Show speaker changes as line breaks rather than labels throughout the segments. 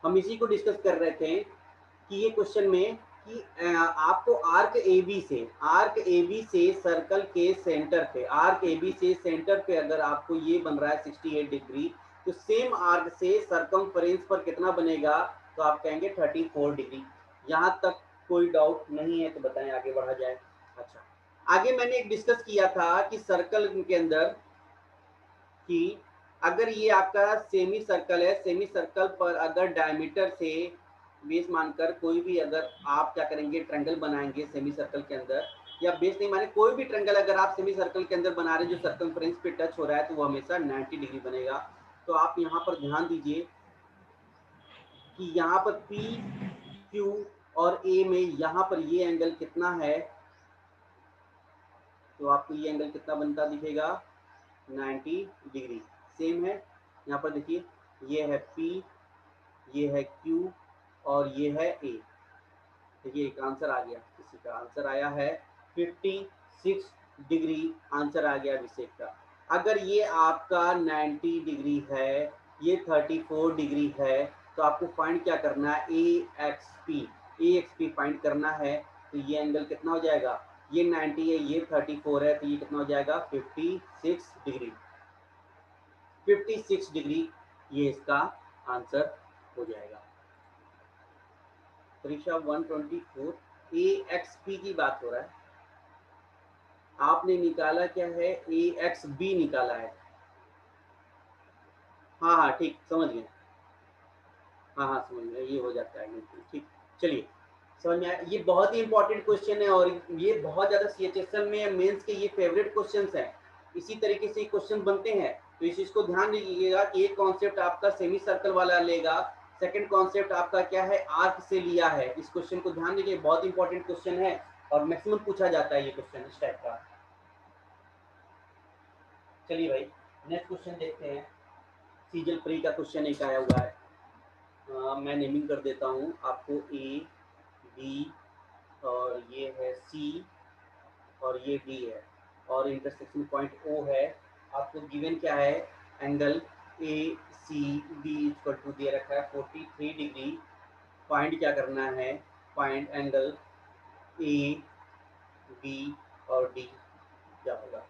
हम इसी को डिस्कस कर रहे थे कि ये क्वेश्चन में कि आपको आर्क ए बी से सर्कल के सेंटर पे, आर्क ए बी से सेंटर पे अगर आपको ये बन रहा है 68 डिग्री, तो सेम आर्क से सरकमफ्रेंस पर कितना बनेगा, तो आप कहेंगे 34 डिग्री। यहाँ तक कोई डाउट नहीं है तो बताएं, आगे बढ़ा जाए। अच्छा, आगे मैंने एक डिस्कस किया था कि सर्कल के अंदर कि अगर ये आपका सेमी सर्कल है, सेमी सर्कल पर अगर डायमीटर से बेस मानकर कोई भी, अगर आप क्या करेंगे ट्रायंगल बनाएंगे सेमी सर्कल के अंदर, या बेस नहीं माने कोई भी ट्रायंगल अगर आप सेमी सर्कल के अंदर बना रहे हैं जो सर्कमफ्रेंस पे टच हो रहा है, तो वो हमेशा 90 डिग्री बनेगा। तो आप यहाँ पर ध्यान दीजिए कि यहाँ पर पी क्यू और ए में यहाँ पर ये एंगल कितना है, तो आपको ये एंगल कितना बनता दिखेगा, 90 डिग्री। सेम है, यहाँ पर देखिए ये है P, ये है Q और ये है A। देखिए एक आंसर आ गया, किसी का आंसर आया है 56 डिग्री, आंसर आ गया अभिषेक का। अगर ये आपका 90 डिग्री है, ये 34 डिग्री है, तो आपको फाइंड क्या करना है, AXP फाइंड करना है। तो ये एंगल कितना हो जाएगा, ये 90 है, ये 34 है, तो ये कितना हो जाएगा 56 डिग्री। 56 डिग्री ये इसका आंसर हो जाएगा। परीक्षा 124 AXP की बात हो रहा है, आपने निकाला क्या है, AXB निकाला है। हाँ हाँ ठीक, समझ गए, हाँ हाँ समझ गए, ये हो जाता है बिल्कुल ठीक। चलिए समझ में आया, ये बहुत ही इंपॉर्टेंट क्वेश्चन है और ये बहुत ज़्यादा CHSL में मेंस के ये फेवरेट क्वेश्चंस हैं। इसी तरीके से क्वेश्चन बनते हैं, तो इस चीज़ को ध्यान दीजिएगा कि एक कॉन्सेप्ट आपका सेमी सर्कल वाला लेगा, सेकंड कॉन्सेप्ट आपका क्या है, आर्क से लिया है। इस क्वेश्चन को ध्यान दीजिए, बहुत इंपॉर्टेंट क्वेश्चन है और मैक्सिमम पूछा जाता है ये क्वेश्चन इस टाइप का। चलिए भाई नेक्स्ट क्वेश्चन देखते हैं। सीजल प्री का क्वेश्चन एक आया हुआ है, मैं नेमिंग कर देता हूँ आपको, A B और ये है C और ये D है और इंटरसेक्शन पॉइंट O है। आपको गिवन क्या है, एंगल ACB इक्वल टू दे रखा है 43 डिग्री। फाइंड क्या करना है, फाइंड एंगल AB और D क्या होगा,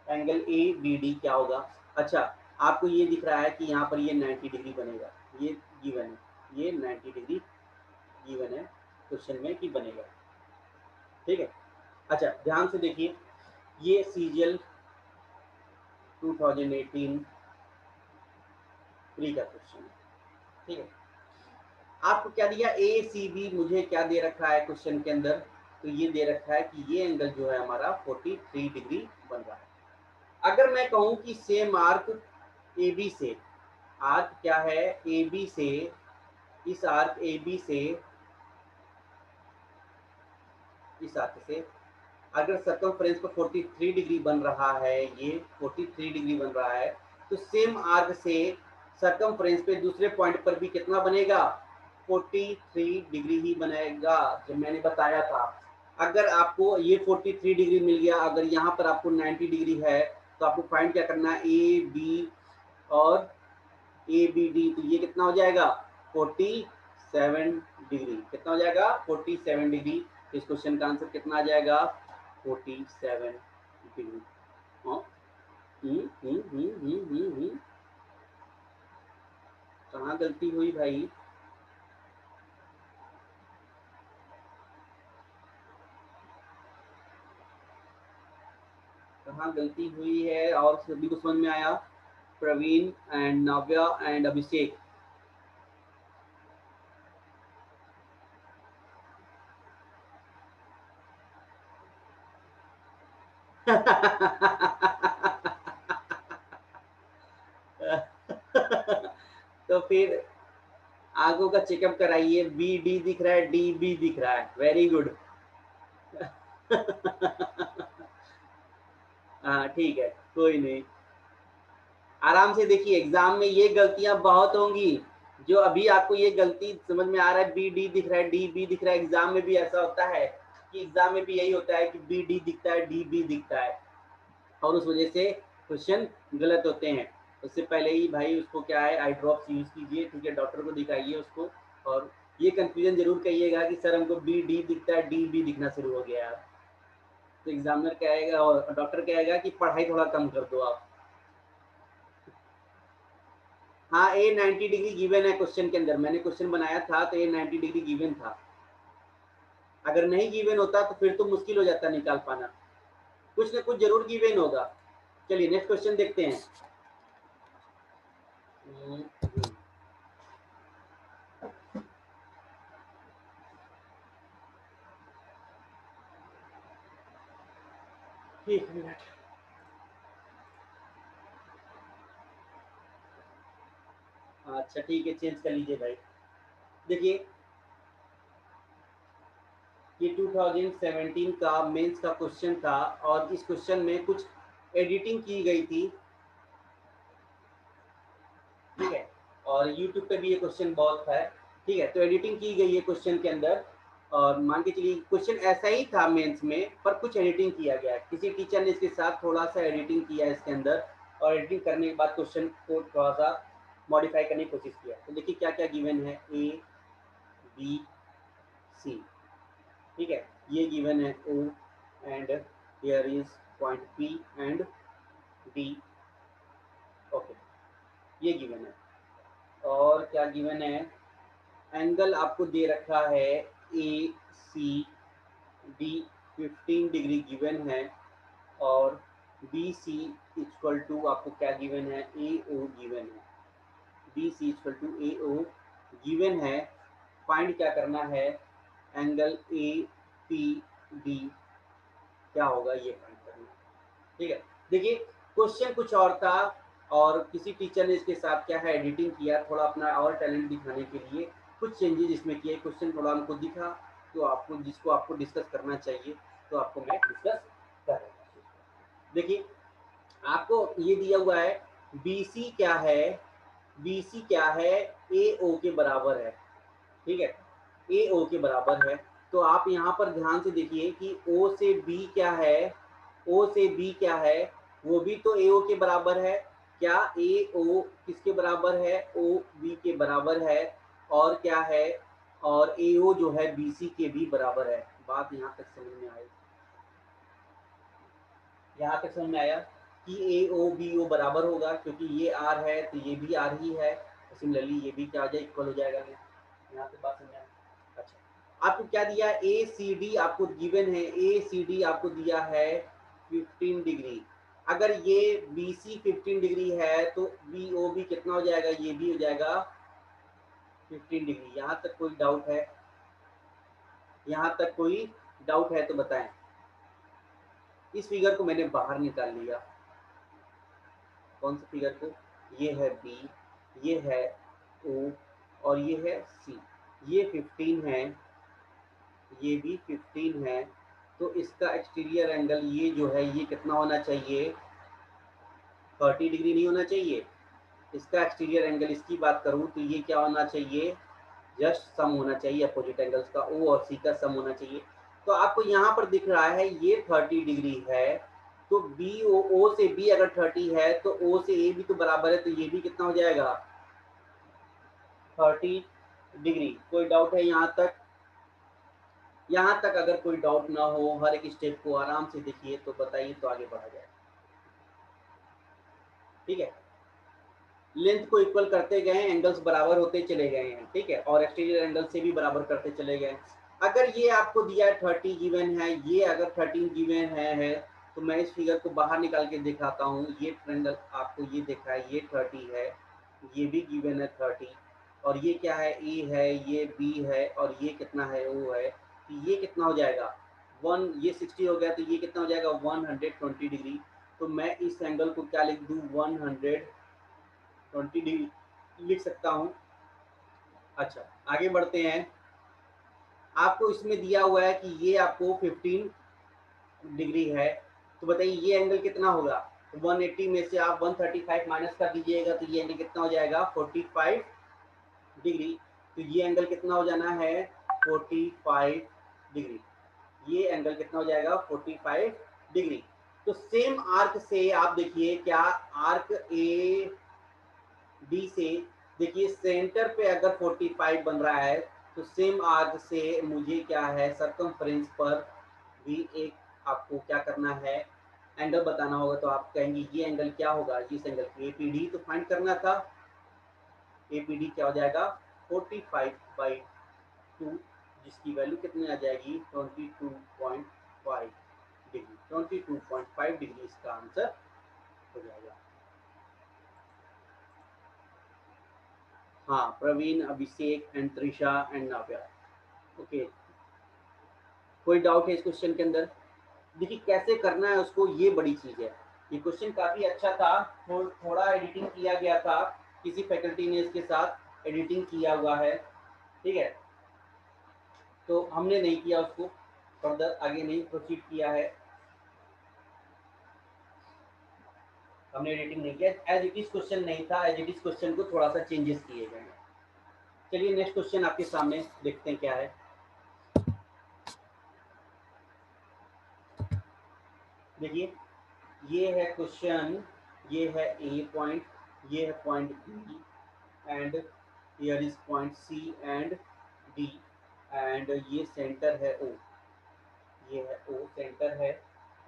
एंगल ABD क्या होगा। अच्छा, आपको ये दिख रहा है कि यहाँ पर ये 90 डिग्री बनेगा, ये गिवन है, ये 90 डिग्री गिवन है क्वेश्चन में कि बनेगा, ठीक है। अच्छा ध्यान से देखिए, ये CGL 2018 प्री का क्वेश्चन है, ठीक है। आपको क्या दिया, ACB मुझे क्या दे रखा है क्वेश्चन के अंदर, तो ये दे रखा है कि ये एंगल जो है हमारा 43 डिग्री बन रहा है। अगर मैं कहूँ कि सेम आर्क AB से, आर्क क्या है AB से, इस आर्क AB से इस आर्क से अगर सर्कमफ्रेंस पर 43 डिग्री बन रहा है, ये 43 डिग्री बन रहा है, तो सेम आर्क से सर्कमफ्रेंस पे दूसरे पॉइंट पर भी कितना बनेगा, 43 डिग्री ही बनेगा, जो मैंने बताया था। अगर आपको ये 43 डिग्री मिल गया, अगर यहाँ पर आपको 90 डिग्री है, तो आपको फाइंड क्या करना है, AB और ABD, तो ये कितना हो जाएगा 47 डिग्री, कितना हो जाएगा 47 डिग्री। इस क्वेश्चन का आंसर कितना आ जाएगा, 47 डिग्री। कहाँ गलती हुई भाई, कहाँ गलती हुई है, और सभी को समझ में आया, प्रवीण एंड नव्या एंड अभिषेक। तो फिर आंखों का चेकअप कराइए, BD दिख रहा है, DB दिख रहा है, वेरी गुड। हाँ ठीक है, कोई नहीं, आराम से देखिए, एग्जाम में ये गलतियां बहुत होंगी। जो अभी आपको ये गलती समझ में आ रहा है, BD दिख रहा है, DB दिख रहा है, एग्जाम में भी ऐसा होता है कि एग्जाम में भी यही होता है कि BD दिखता है, DB दिखता है, और उस वजह से क्वेश्चन गलत होते हैं। उससे पहले ही भाई उसको क्या है आई ड्रॉप्स यूज कीजिए, ठीक है, डॉक्टर को दिखाइए उसको। और ये कंफ्यूजन जरूर कहिएगा कि सर हमको बी डी दिखता है, डी बी दिखना शुरू हो गया है। तो एग्जामिनर कहेगा और डॉक्टर कहेगा कि पढ़ाई थोड़ा कम कर दो आप। हाँ, ए 90 डिग्री गिवन है क्वेश्चन के अंदर, मैंने क्वेश्चन बनाया था तो ए 90 डिग्री गिवन था। अगर नहीं गिवन होता तो फिर तो मुश्किल हो जाता निकाल पाना, कुछ ना कुछ जरूर गिवन होगा। चलिए नेक्स्ट क्वेश्चन देखते हैं। एक मिनट, अच्छा ठीक है, चेंज कर लीजिए भाई। देखिए ये 2017 का मेंस का क्वेश्चन था और इस क्वेश्चन में कुछ एडिटिंग की गई थी, ठीक है, और यूट्यूब पे भी ये क्वेश्चन बहुत है, ठीक है। तो एडिटिंग की गई है क्वेश्चन के अंदर, और मान के चलिए क्वेश्चन ऐसा ही था मेंस में, पर कुछ एडिटिंग किया गया है, किसी टीचर ने इसके साथ थोड़ा सा एडिटिंग किया है इसके अंदर, और एडिटिंग करने के बाद क्वेश्चन को थोड़ा सा मॉडिफाई करने की कोशिश किया। तो देखिए क्या क्या गिवन है, ए बी सी, ठीक है, ये गिवन है O and here is point P and D, okay, ये गिवन है। और क्या गिवन है, एंगल आपको दे रखा है ए सी डी 15 डिग्री गिवन है, और बी सी इक्वल टू आपको क्या गिवन है, ए ओ गिवन है, B C equal to A O given है। फाइंड क्या करना है, एंगल ए पी डी क्या होगा ये फाइंड करना है, ठीक है। देखिए क्वेश्चन कुछ और था और किसी टीचर ने इसके साथ क्या है एडिटिंग किया, थोड़ा अपना और टैलेंट दिखाने के लिए कुछ चेंजेस इसमें किए, क्वेश्चन थोड़ा हमको दिखा, तो आपको जिसको आपको डिस्कस करना चाहिए तो आपको मैं डिस्कस कर रहा हूँ। देखिए आपको ये दिया हुआ है बी सी क्या है, बी सी क्या है, ए ओ के बराबर है, ठीक है, ए ओ के बराबर है। तो आप यहाँ पर ध्यान से देखिए कि ओ से बी क्या है, ओ से बी क्या है, वो भी तो ए ओ के बराबर है। क्या ए ओ किसके बराबर है, ओ बी के बराबर है, और क्या है, और ए ओ जो है बी सी के भी बराबर है। बात यहाँ तक समझ में आई, यहाँ तक समझ में आया कि ए ओ बी ओ बराबर होगा, क्योंकि ये आर है तो ये भी आर ही है, सिमिलरली ये भी क्या आ जाए, इक्वल हो जाएगा। यहाँ से बात समझ में आई। अच्छा आपको क्या दिया, ए सी डी आपको गिवन है, ए सी डी आपको दिया है 15 डिग्री। अगर ये बी सी 15 डिग्री है तो बी ओ बी कितना हो जाएगा, ये भी हो जाएगा 15 डिग्री। यहाँ तक कोई डाउट है, यहाँ तक कोई डाउट है तो बताएं। इस फिगर को मैंने बाहर निकाल लिया, कौन से फिगर को, ये है बी, ये है ओ, और ये है सी, ये 15 है, ये भी 15 है, तो इसका एक्सटीरियर एंगल ये जो है ये कितना होना चाहिए, 30 डिग्री नहीं होना चाहिए। इसका एक्सटीरियर एंगल इसकी बात करूं तो ये क्या होना चाहिए, जस्ट सम होना चाहिए, अपोजिट एंगल्स का ओ और सी का सम होना चाहिए। तो आपको यहाँ पर दिख रहा है ये 30 डिग्री है, तो बी ओ से बी अगर 30 है तो ओ से ए भी तो बराबर है, तो ये भी कितना हो जाएगा 30 डिग्री। कोई डाउट है यहाँ तक, यहाँ तक अगर कोई डाउट ना हो, हर एक स्टेप को आराम से देखिए तो बताइए, तो आगे बढ़ा जाए, ठीक है। लेंथ को इक्वल करते गए, एंगल्स बराबर होते चले गए हैं, ठीक है, और एक्सटीरियर एंगल से भी बराबर करते चले गए। अगर ये आपको दिया 30 गिवन है, ये अगर 13 गिवन है तो मैं इस फिगर को बाहर निकाल के दिखाता हूँ। ये ट्रायंगल आपको ये देखा है, ये 30 है, ये भी गिवन है 30, और ये क्या है, ए है, ये बी है, और ये कितना है, ओ है, तो ये कितना हो जाएगा 1, ये 60 हो गया, तो ये कितना हो जाएगा 120 डिग्री। तो मैं इस एंगल को क्या लिख दूँ, 120 डिग्री लिख सकता हूँ। अच्छा आगे बढ़ते हैं, आपको इसमें दिया हुआ है कि ये आपको 15 डिग्री है, तो बताइए ये एंगल कितना होगा, तो 180 में से आप 135 माइनस कर दीजिएगा, तो ये एंगल कितना हो जाएगा 45 डिग्री। तो ये एंगल कितना हो जाना है 45 डिग्री, ये एंगल कितना हो जाएगा 45 डिग्री। तो सेम आर्क से आप देखिए क्या आर्क ए डी से देखिए सेंटर पे अगर 45 बन रहा है तो सेम आर्क से मुझे क्या है सर्कमफ्रेंस पर भी एक आपको क्या करना है एंगल बताना होगा। तो आप कहेंगे ये एंगल क्या होगा, इस एंगल की एपीडी तो फाइंड करना था। एपीडी क्या हो जाएगा 45/2 जिसकी वैल्यू कितनी आ जाएगी 22.5 डिग्री। 22.5 डिग्री इसका आंसर हो जाएगा। हाँ Praveen, Abhishek and Trisha and Navya. Okay, कोई डाउट है इस क्वेश्चन के अंदर? देखिए कैसे करना है उसको, ये बड़ी चीज है। ये क्वेश्चन काफी अच्छा था, थोड़ा एडिटिंग किया गया था, किसी फैकल्टी ने इसके साथ एडिटिंग किया हुआ है, ठीक है, तो हमने नहीं किया उसको, फर्दर आगे नहीं प्रोसीड किया है, हमने एडिटिंग नहीं किया। एज इट इज क्वेश्चन नहीं था, एज इट इज क्वेश्चन को थोड़ा सा चेंजेस किए गए हैं। चलिए नेक्स्ट क्वेश्चन आपके सामने देखते हैं क्या है। देखिए ये है क्वेश्चन, ये है ए पॉइंट, ये है point B and here is point C and D and ये सेंटर है ओ, ये है ओ सेंटर है,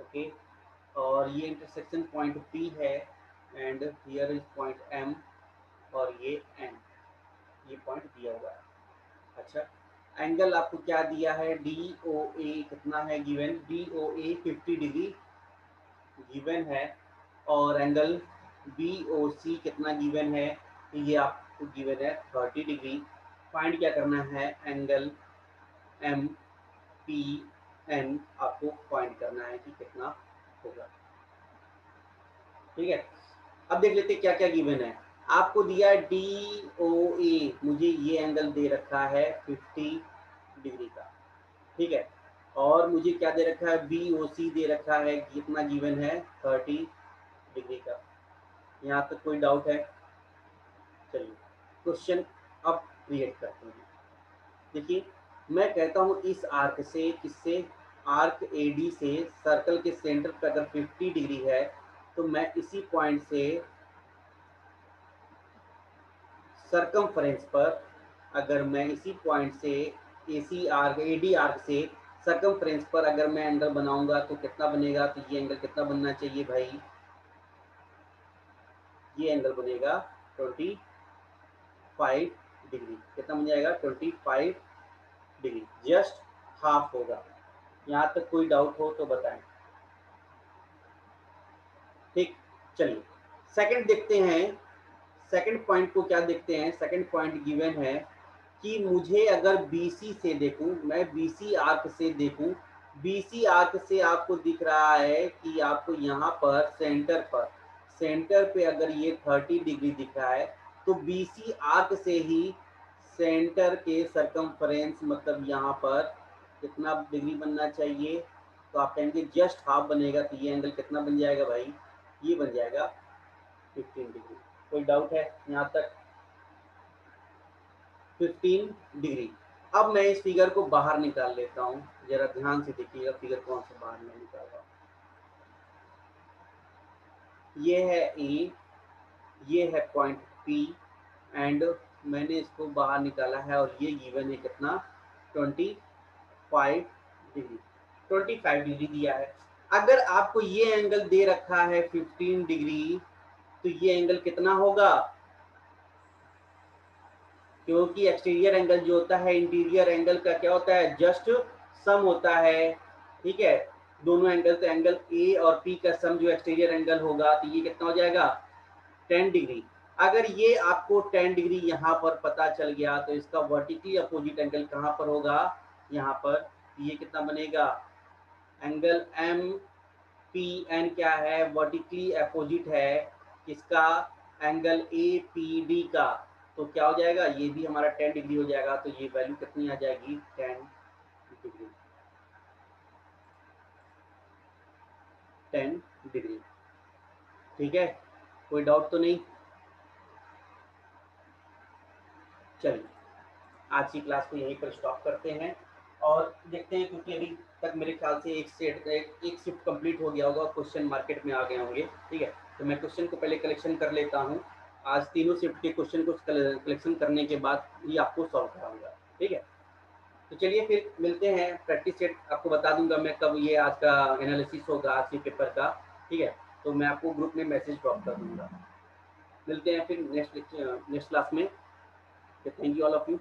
ओके, और ये इंटरसेक्शन पॉइंट पी है and here is point M और ये एन, ये पॉइंट दिया हुआ है। अच्छा, एंगल आपको क्या दिया है डी ओ ए कितना है गिवन, डी ओ ए 50 डिग्री गिवन है और एंगल बी ओ सी कितना गिवन है, ये आपको गिवन है 30 डिग्री। फाइंड क्या करना है एंगल एम पी एन आपको फाइंड करना है कि कितना होगा, ठीक है। अब देख लेते हैं क्या क्या गिवन है। आपको दिया है डी ओ ए, मुझे ये एंगल दे रखा है 50 डिग्री का, ठीक है, और मुझे क्या दे रखा है बी ओ सी दे रखा है, कितना गिवन है 30 डिग्री का। यहाँ तक कोई डाउट है? चलिए क्वेश्चन अब क्रिएट करते हैं। देखिए मैं कहता हूँ इस आर्क से, किससे, आर्क ए डी से सर्कल के सेंटर पर अगर 50 डिग्री है तो मैं इसी पॉइंट से सर्कमफ्रेंस पर, अगर मैं इसी पॉइंट से एसी आर्क एडी आर्क से सर्कमफ्रेंस पर अगर मैं एंगल बनाऊंगा तो कितना बनेगा, तो ये एंगल कितना बनना चाहिए भाई, ये एंगल बनेगा 25 डिग्री। कितना बन जाएगा 25 डिग्री, जस्ट हाफ होगा। यहाँ तक कोई डाउट हो तो बताएं, ठीक। चलिए सेकंड देखते हैं, सेकंड पॉइंट को क्या देखते हैं। सेकंड पॉइंट गिवन है कि मुझे अगर BC से देखूं, मैं BC आर्क से देखूं, BC आर्क से आपको दिख रहा है कि आपको यहाँ पर सेंटर पे अगर ये 30 डिग्री दिख रहा है तो BC आर्क से ही सेंटर के सर्कमफ्रेंस मतलब यहाँ पर कितना डिग्री बनना चाहिए, तो आप कहेंगे जस्ट हाफ बनेगा, तो ये एंगल कितना बन जाएगा भाई, ये बन जाएगा 15 डिग्री। कोई डाउट है यहाँ तक? 15 डिग्री। अब मैं इस फिगर को बाहर निकाल लेता हूँ, जरा ध्यान से देखिएगा फिगर कौन सा बाहर मैं निकाल रहा हूँ। ये है ए, ये है पॉइंट पी एंड मैंने इसको बाहर निकाला है और ये गिवन है कितना 25 डिग्री, 25 डिग्री दिया है। अगर आपको ये एंगल दे रखा है 15 डिग्री तो ये एंगल कितना होगा, क्योंकि एक्सटीरियर एंगल जो होता है इंटीरियर एंगल का क्या होता है जस्ट सम होता है, ठीक है, दोनों एंगल, तो एंगल ए और पी का सम जो एक्सटीरियर एंगल होगा तो ये कितना हो जाएगा 10 डिग्री। अगर ये आपको 10 डिग्री यहाँ पर पता चल गया तो इसका वर्टिकली अपोजिट एंगल कहाँ पर होगा, यहाँ पर, ये कितना बनेगा एंगल एम पी एन क्या है वर्टिकली अपोजिट है किसका, एंगल ए पी डी का, तो क्या हो जाएगा ये भी हमारा 10 डिग्री हो जाएगा, तो ये वैल्यू कितनी आ जाएगी 10 डिग्री, 10 डिग्री, ठीक है, कोई डाउट तो नहीं? चलिए आज की क्लास को यहीं पर स्टॉप करते हैं और देखते हैं, क्योंकि अभी तक मेरे ख्याल से एक शिफ्ट कंप्लीट हो गया होगा, क्वेश्चन मार्केट में आ गए होंगे, ठीक है, तो मैं क्वेश्चन को पहले कलेक्शन कर लेता हूँ आज तीनों शिफ्ट के क्वेश्चन को कलेक्शन करने के बाद ही आपको सॉल्व कराऊंगा, ठीक है। तो चलिए फिर मिलते हैं, प्रैक्टिस सेट आपको बता दूंगा मैं कब ये आज का एनालिसिस होगा आज के पेपर का, ठीक है। तो मैं आपको ग्रुप में मैसेज ड्रॉप कर दूंगा। मिलते हैं फिर नेक्स्ट क्लास में। Thank you all of you.